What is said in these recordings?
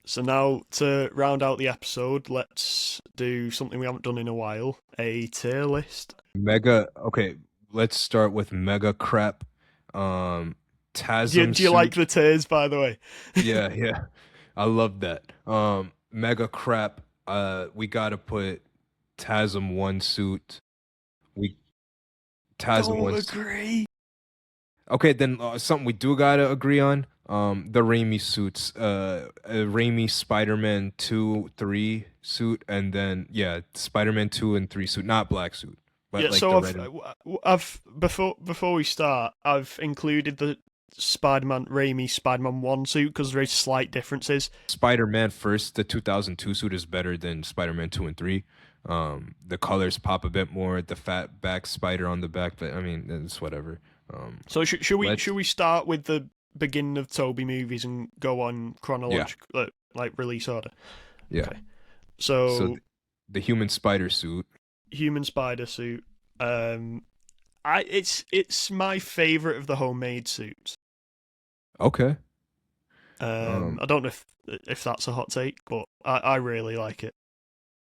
So now to round out the episode, let's do something we haven't done in a while: a tier list. Mega. Okay, let's start with mega crap. Do Tasm you like suit. the tiers, by the way? Yeah, yeah. I love that. Mega crap. We gotta put Tasm one suit. We Tasm Don't one. agree. Okay, then something we do gotta agree on. The Raimi suits. Raimi Spider-Man 2, 3 suit, and then yeah, Spider-Man 2 and 3 suit, not black suit, but Yeah, like the so red and I've before we start, I've included the Spider-Man Raimi Spider-Man 1 suit because there is slight differences. Spider-Man first, the 2002 suit is better than Spider-Man 2 and 3. The colors pop a bit more, the fat back spider on the back, but I mean, it's whatever. So Let's should we start with the beginning of Toby movies and go on Yeah, chronological like release order? yeah. Okay. So So the human spider suit. human spider suit. It's my favorite of the homemade suits. Okay. Um, I don't know if that's a hot take, but I really like it.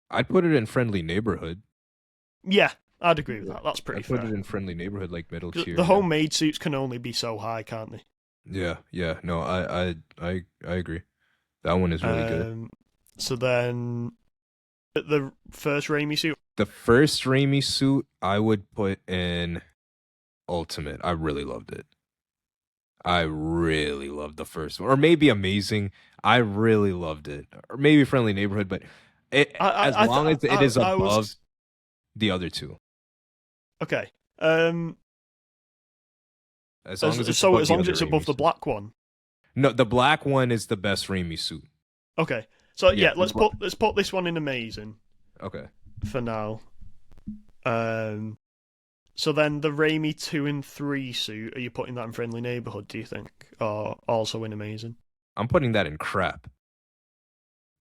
I'd put it in friendly neighborhood. Yeah, I'd agree with Yeah. that. That's pretty I'd put fair. it in friendly neighborhood like middle 'Cause tier, the yeah. homemade suits can only be so high, can't they? Yeah, yeah. No, I agree. That one is really good. Um, so then the first Raimi suit. The first Raimi suit I would put in Ultimate. I really loved it. I really loved the first one. Or maybe Amazing. I really loved it. Or maybe Friendly Neighborhood, but as long as it is I above was the other two. okay. Um, As long as it's so above as the long as other it's above Raimi the suit. black one. No, the black one is the best Raimi suit. Okay. So Yeah, yeah, let's put this one in amazing okay. for now. So then the Raimi 2 and 3 suit, are you putting that in Friendly Neighborhood, do you think? Or also in amazing? I'm putting that in crap.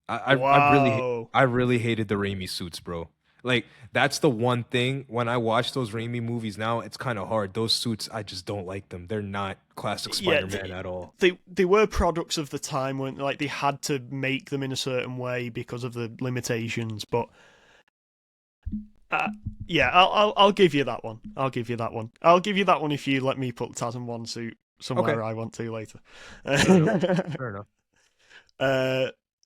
Wow. I really hated the Raimi suits, bro. Like that's the one thing when I watch those Raimi movies now, it's kind of hard. Those suits, I just don't like them. They're not classic Yeah, Spider-Man at all. they were products of the time, weren't they? Like they had to make them in a certain way because of the limitations, but uh, yeah, I'll give you that one. I'll give you that one. I'll give you that one if you let me put Tasm 1 suit Okay, somewhere I want to later. fair enough. Fair enough.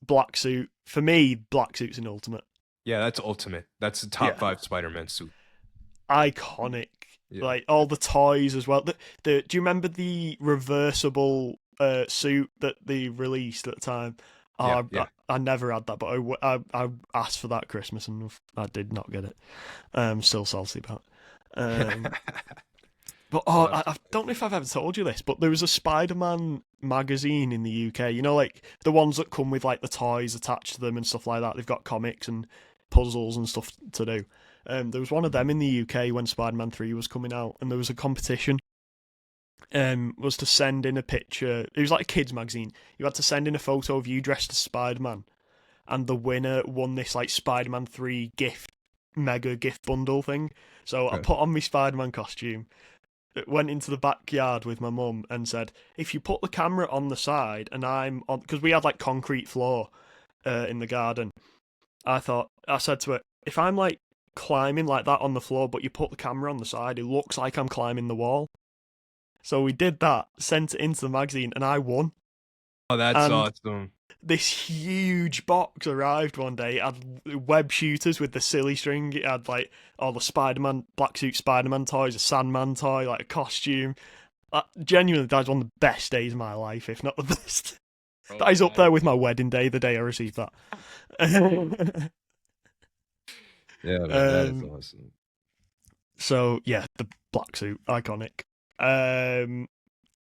Black suit. For me, black suit's an ultimate. Yeah, that's Ultimate. That's the top Yeah. 5 Spider-Man suit. Iconic. Yeah. Like all the toys as well. Do you remember the reversible suit that they released at the time? Yeah, Oh, yeah. I never had that, but I asked for that at Christmas and I did not get it. I'm still salty about it. But Well, that's I don't know if I've ever told you this, but there was a Spider-Man magazine in the UK. You know, like the ones that come with like the toys attached to them and stuff like that. They've got comics and puzzles and stuff to do. There was one of them in the UK when Spider-Man 3 was coming out, and there was a competition. Was to send in a picture. It was like a kids magazine. You had to send in a photo of you dressed as Spider-Man, and the winner won this like Spider-Man 3 mega gift bundle thing. So I okay. put on my Spider-Man costume, went into the backyard with my mum and said, if you put the camera on the side and I'm on, because we had like concrete floor in the garden. I said to her, if I'm like climbing like that on the floor, but you put the camera on the side, it looks like I'm climbing the wall. So we did that, sent it into the magazine, and I won. Oh, that's And awesome. this huge box arrived one day. It had web shooters with the silly string. It had like all the Spider-Man, black suit Spider-Man toys, a Sandman toy, like a costume. Genuinely, that was one of the best days of my life, if not the best. Bro, That is up that there is with my wedding day, the day I received that. Yeah, man, that is um, awesome. so yeah, the black suit, iconic. Um,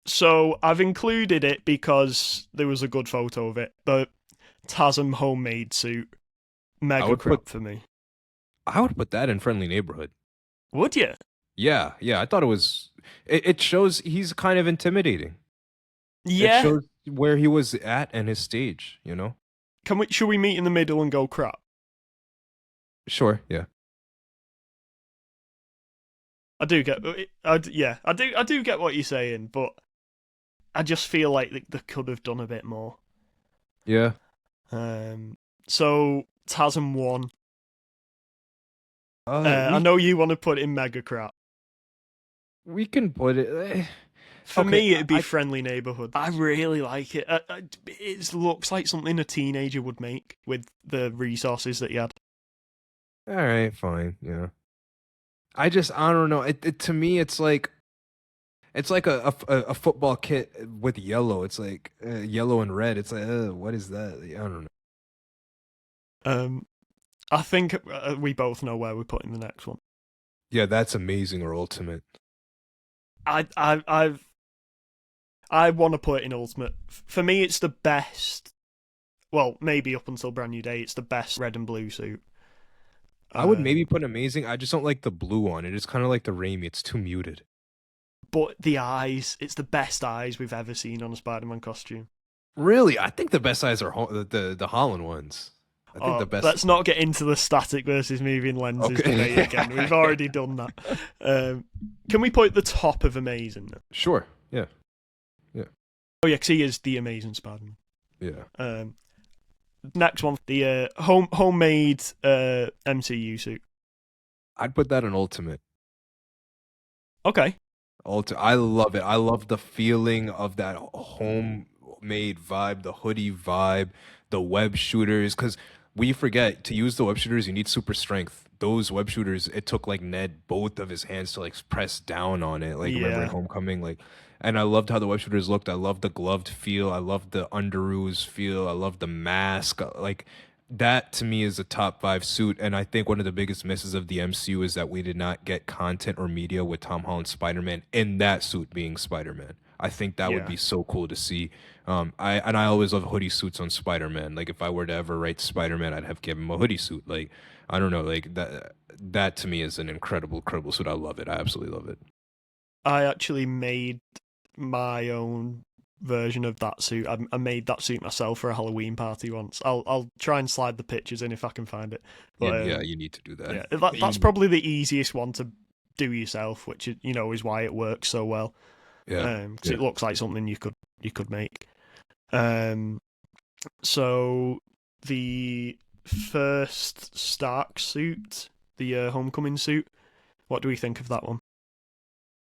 so I've included it because there was a good photo of it. The Tasm homemade suit, I mega would put crap for me. I would put that in Friendly Neighborhood. Would you? Yeah, yeah. I thought it shows he's kind of intimidating. It Yeah. shows where he was at and his stage, you know? Should we meet in the middle and go crap? Sure, yeah. I do get. Yeah, I do get what you're saying, but I just feel like they could have done a bit more. Yeah. So Tasm won. I We know you want to put in mega crap. we can put it. For Okay, me, it'd be I Friendly Neighborhood. I really like it. It looks like something a teenager would make with the resources that he had. all right, fine, yeah. I don't know. To me, it's like a football kit with yellow. It's like yellow and red. It's like, what is that? I don't know. I think we both know where we're putting the next one. Yeah, that's amazing or ultimate. I want to put it in ultimate. For me, it's the best. Well, maybe up until Brand New Day, it's the best red and blue suit. I would maybe put amazing. I just don't like the blue on it. It's kind of like the Raimi. It's too muted. But the eyes, it's the best eyes we've ever seen on a Spider-Man costume. Really, I think the best eyes are the Holland ones. I think the best. Let's not get into the static versus moving lenses debate again. We've already done that. Can we put the top of amazing then? Sure. Yeah. Oh yeah, because he is the amazing Spider-Man. Yeah. Next one, the homemade MCU suit. I'd put that in ultimate. Okay. I love it. I love the feeling of that homemade vibe, the hoodie vibe, the web shooters. Because we forget to use the web shooters, you need super strength. Those web shooters, it took like Ned both of his hands to like press down on it. Like remember in Homecoming, like, and I loved how the web shooters looked. I loved the gloved feel. I loved the underoos feel. I loved the mask. Like that to me is a top 5 suit. And I think one of the biggest misses of the MCU is that we did not get content or media with Tom Holland's Spider-Man in that suit being Spider-Man. I think that would be so cool to see. I always love hoodie suits on Spider-Man. Like if I were to ever write Spider-Man, I'd have given him a hoodie suit. Like I don't know, like that to me is an incredible suit. I love it. I absolutely love it. I actually made my own version of that suit. I made that suit myself for a Halloween party once. I'll try and slide the pictures in if I can find it. But, yeah, you need to do that. Yeah, that's probably the easiest one to do yourself, which is why it works so well. Yeah, because it looks like something you could make. So the first Stark suit, the Homecoming suit. What do we think of that one?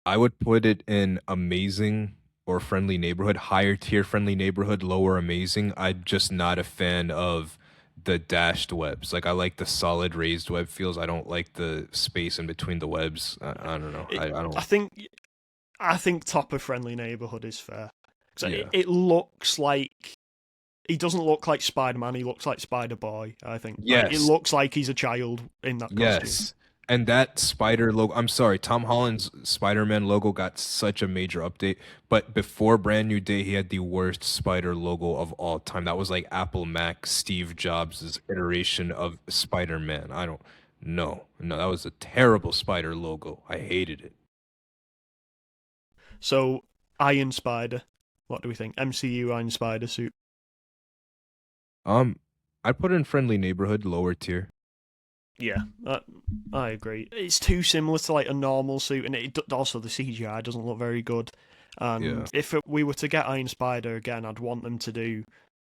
I would put it in amazing or friendly neighborhood, higher tier friendly neighborhood, lower amazing. I'm just not a fan of the dashed webs. Like I like the solid raised web feels. I don't like the space in between the webs. I don't know. I don't. I think top of friendly neighborhood is fair. It looks like he doesn't look like Spider-Man. He looks like Spider-Boy. I think. Yes. It looks like he's a child in that costume. Yes. And that spider logo, I'm sorry, Tom Holland's Spider-Man logo got such a major update, but before Brand New Day, he had the worst spider logo of all time. That was like Apple Mac, Steve Jobs' iteration of Spider-Man. I don't know. No, that was a terrible spider logo. I hated it. So, Iron Spider, what do we think? MCU Iron Spider suit. I'd put it in friendly neighborhood, lower tier. Yeah, I agree. It's too similar to like a normal suit, and also the CGI doesn't look very good. And if we were to get Iron Spider again, I'd want them to do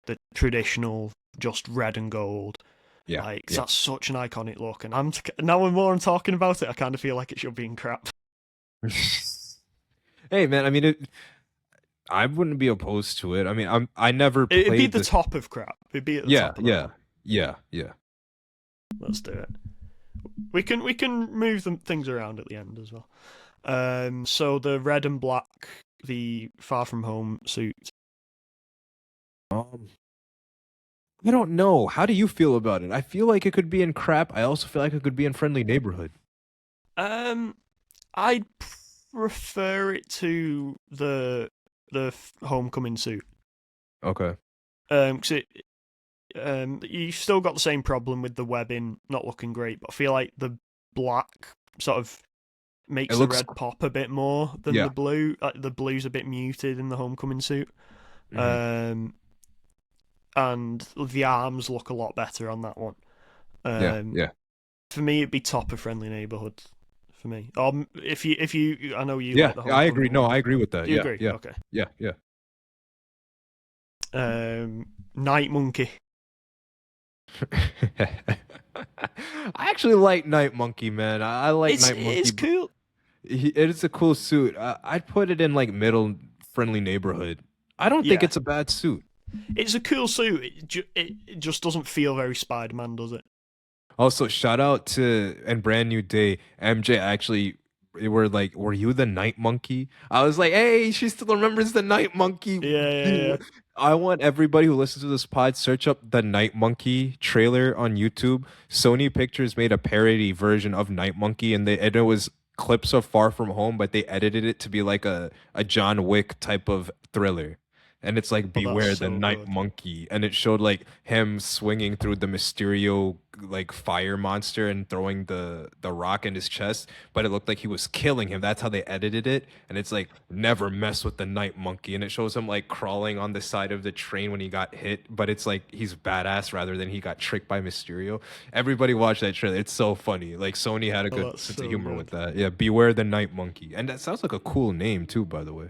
the traditional, just red and gold. Yeah, that's such an iconic look. And now more I'm talking about it, I kind of feel like it should be in crap. Hey man, I mean, I wouldn't be opposed to it. I mean, I never played. It'd be the top of crap. It'd be at the top. Yeah. Let's do it. We can move things around at the end as well. So the red and black, the Far From Home suit. I don't know. How do you feel about it? I feel like it could be in crap. I also feel like it could be in friendly neighborhood. I'd prefer it to the Homecoming suit. Okay. Because you've still got the same problem with the webbing not looking great, but I feel like the black sort of makes the red pop a bit more than the blue. The blue's a bit muted in the Homecoming suit. And the arms look a lot better on that one. For me, it'd be top of friendly neighborhood. For me, if you, I know you. Like I agree. No, I agree with that. You agree? Yeah. Okay. Yeah. Night Monkey. I actually like Night Monkey, man. I like Night It's Monkey. cool. It is a cool suit. I'd put it in like middle friendly neighborhood. I don't think Yeah, it's a bad suit. it's a cool suit. It just doesn't feel very Spider-Man, does it? Also, shout out to and Brand New Day. MJ actually they were like, "Were you the Night Monkey?" I was like, "Hey, she still remembers the Night Monkey." Yeah. I want everybody who listens to this pod search up the Night Monkey trailer on YouTube. Sony Pictures made a parody version of Night Monkey, and it was clips of Far From Home, but they edited it to be like a John Wick type of thriller. And it's like Oh, that's beware the so Night good. Monkey, and it showed like him swinging through the Mysterio like fire monster and throwing the rock in his chest, but it looked like he was killing him. That's how they edited it. And it's like never mess with the Night Monkey, and it shows him like crawling on the side of the train when he got hit, but it's like he's badass rather than he got tricked by Mysterio. Everybody watch that trailer. It's so funny. Like Sony had a Oh, good that's sense so of humor good. with that. Yeah, beware the Night Monkey. And that sounds like a cool name too, by the way.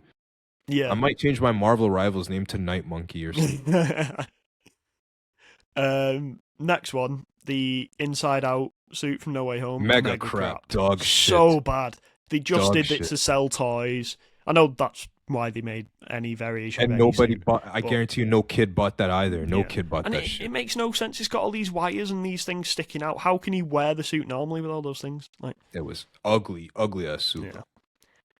I Yeah. might change my Marvel Rivals name to Night Monkey or something. Next one, the Inside Out suit from No Way Home. Mega crap. Dog So shit. bad. They just Dog did it shit. to sell toys. I know that's why they made any variation And of any nobody suit, bought. I but guarantee you, no kid bought that either. No yeah. kid bought And that it shit. makes no sense. It's got all these wires and these things sticking out. How can you wear the suit normally with all those things? Like, It was ugly, ugly ass suit.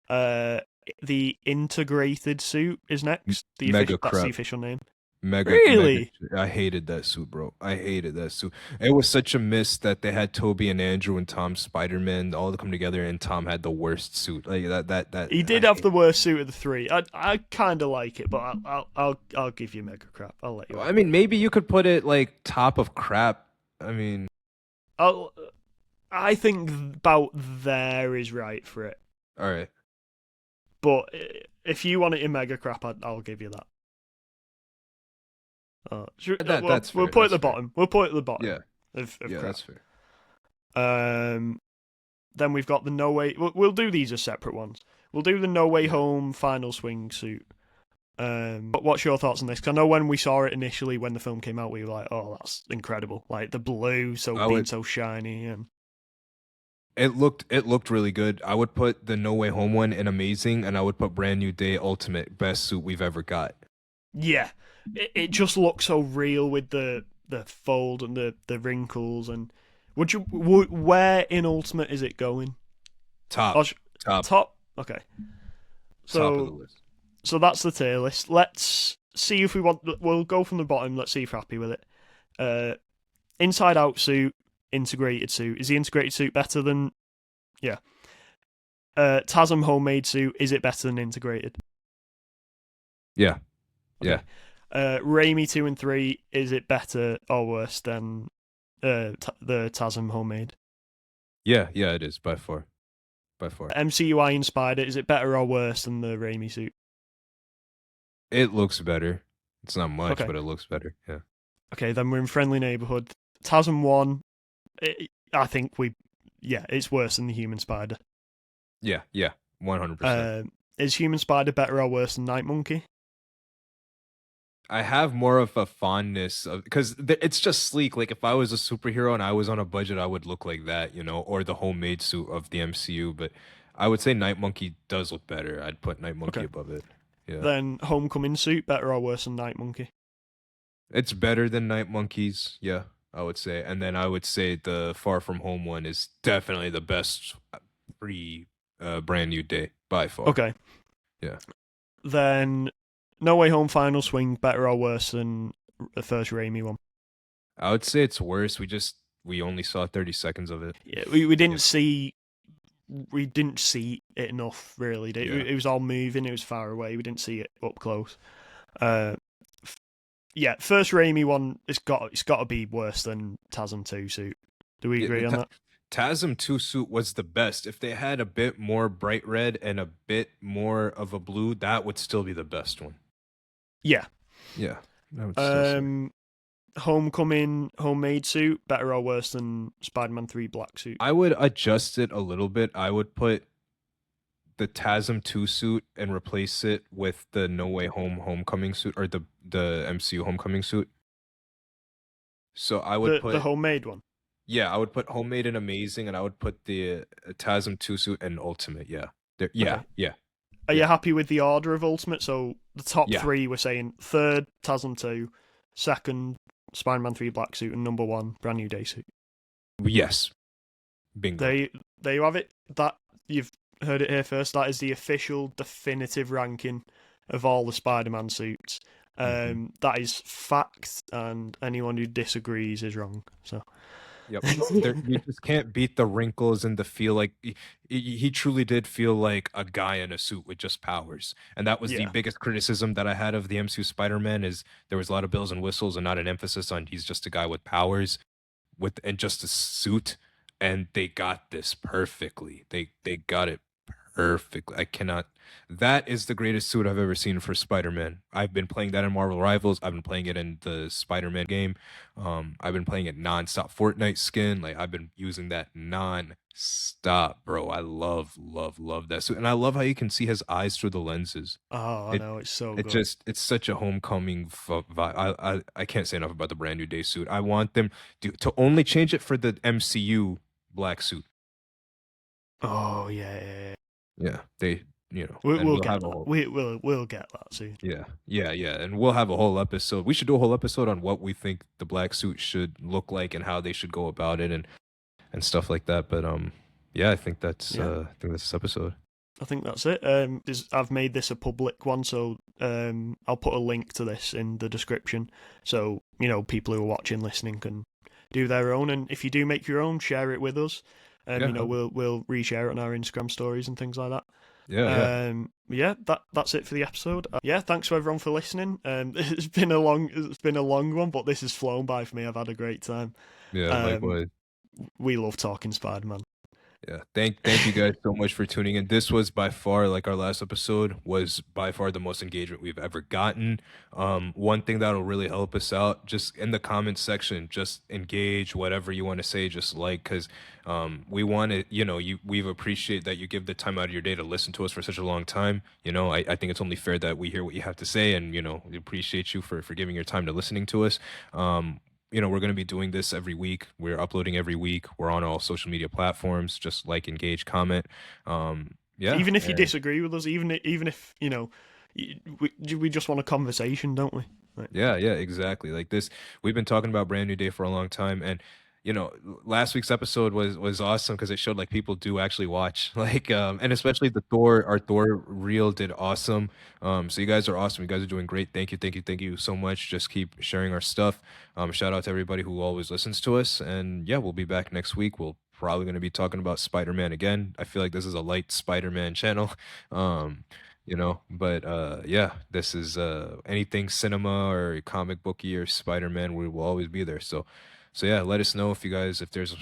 yeah. The integrated suit is next. Mega That's the crap. official name. Mega. Really? I hated that suit, bro. I hated that suit. It was such a miss that they had Toby and Andrew and Tom Spider-Man all to come together, and Tom had the worst suit. Like that. He did I have hate- the worst suit of the three. I kind of like it, but I'll give you mega crap. I'll let you. I mean, maybe you could put it like top of crap. I mean, I think about there is right for it. all right. But if you want it in mega crap, I'll give you that. That's we'll fair, put it at that's the fair. bottom. We'll put it at the bottom. Yeah, Of yeah, crap. that's fair. Then we've got the No Way. We'll do these as separate ones. We'll do the No Way Yeah. Home final swing suit. But what's your thoughts on this? Because I know when we saw it initially, when the film came out, we were like, "Oh, that's incredible!" Like the blue, being so shiny, and It looked really good. I would put the No Way Home one in amazing, and I would put Brand New Day ultimate best suit we've ever got. yeah, it just looks so real with the fold and the wrinkles. And where in Ultimate is it going? Top. Okay. Top of the list. So that's the tier list. Let's see if we want. We'll go from the bottom. Let's see if we're happy with it. Inside Out suit, integrated suit. Is the integrated suit better than? Yeah. TASM homemade suit. Is it better than integrated? Yeah. Okay. Raimi 2 and 3. Is it better or worse than the TASM homemade? Yeah, it is by far. MCUI inspired it. Is it better or worse than the Raimi suit? It looks better. It's not much, Okay. but it looks better. Yeah. Okay, then we're in friendly neighborhood. TASM 1. I think it's worse than the Human Spider. Yeah, 100%. Is Human Spider better or worse than Night Monkey? I have more of a fondness of because it's just sleek. Like if I was a superhero and I was on a budget, I would look like that, or the homemade suit of the MCU. But I would say Night Monkey does look better. I'd put Night Monkey Okay. above it. Yeah, Then Homecoming suit better or worse than Night Monkey? it's better than Night Monkey's. Yeah, I would say. And then I would say the Far From Home one is definitely the best pre Brand New Day by far. Okay. Yeah. Then No Way Home final swing better or worse than the first Raimi one? I would say it's worse. We only saw 30 seconds of it. Yeah, we didn't see. We didn't see it enough, really. It was all moving. It was far away. We didn't see it up close. First Raimi one. It's got to be worse than TASM 2 suit. Do we agree on that? TASM 2 suit was the best. If they had a bit more bright red and a bit more of a blue, that would still be the best one. Yeah. Yeah. I would still say. Homecoming homemade suit better or worse than Spider-Man 3 black suit? I would adjust it a little bit. I would put the TASM 2 suit and replace it with the No Way Home homecoming suit or the MCU homecoming suit. So I would put the homemade one. yeah, I would put homemade and amazing, and I would put the TASM 2 suit and ultimate. Yeah, yeah, Okay. yeah, Are yeah, you happy with the order of ultimate? So the top yeah. three we're saying third TASM 2, second Spider-Man 3 black suit, and number one brand new day suit. Yes, bingo. There you have it. That you've heard it here first. That is the official definitive ranking of all the Spider-Man suits. That is fact, and anyone who disagrees is wrong. So Yep. You just can't beat the wrinkles and the feel like he truly did feel like a guy in a suit with just powers. And that was the yeah, biggest criticism that I had of the MCU Spider-Man is there was a lot of bells and whistles and not an emphasis on he's just a guy with powers and just a suit. And they got this perfectly. They got it perfectly. I cannot. That is the greatest suit I've ever seen for Spider-Man. I've been playing that in Marvel Rivals. I've been playing it in the Spider-Man game. I've been playing it non-stop. Fortnite skin. Like I've been using that non-stop, bro. I love that suit, and I love how you can see his eyes through the lenses. oh, I It know it's so it good. just it's such a homecoming vibe. I can't say enough about the brand new day suit. I want them to only change it for the MCU black suit. Oh yeah. Yeah, they, and We'll we'll get have a that. whole We'll get that soon. yeah, and we'll have a whole episode. We should do a whole episode on what we think the black suit should look like and how they should go about it and stuff like that. But yeah, I think that's this episode. I think that's it. I've made this a public one, so I'll put a link to this in the description, so people who are watching, listening can do their own. And if you do make your own, share it with us. We'll reshare it on our Instagram stories and things like that. That's it for the episode. Thanks to everyone for listening. It's been a long one, but this has flown by for me. I've had a great time. Likewise. We love talking Spider-Man. Yeah, thank you guys so much for tuning in. This was by far, like our last episode, was by far the most engagement we've ever gotten. One thing that'll really help us out, just in the comments section, just engage whatever you want to say, just because we want to, we appreciate that you give the time out of your day to listen to us for such a long time. I think it's only fair that we hear what you have to say, and we appreciate you for giving your time to listening to us. We're going to be doing this every week. We're uploading every week. We're on all social media platforms. Just like, engage, comment. Even if you disagree with us, even if we just want a conversation, don't we? Right. Yeah, exactly. Like this, we've been talking about Brand New Day for a long time, and last week's episode was awesome because it showed like people do actually watch, and especially our Thor reel did awesome. So you guys are awesome. You guys are doing great. Thank you so much. Just keep sharing our stuff. Shout out to everybody who always listens to us, and yeah, we'll be back next week. We'll probably going to be talking about Spider-Man again. I feel like this is a light Spider-Man channel. This is anything cinema or comic booky or Spider-Man, we will always be there. So yeah, let us know if there's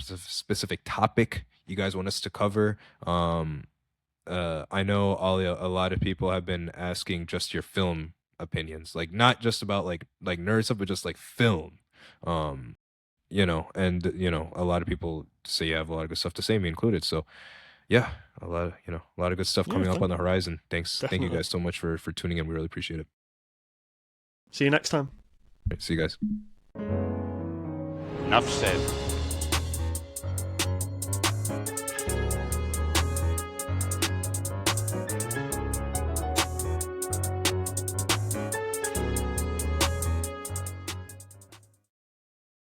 a specific topic you guys want us to cover. I know Ollie, a lot of people have been asking just your film opinions, like not just about like nerd stuff, but just like film. And a lot of people say you have a lot of good stuff to say, me included. So yeah, a lot of good stuff coming up on the horizon. Thank you guys so much for tuning in. We really appreciate it. See you next time. Right, see you guys. Nuff said.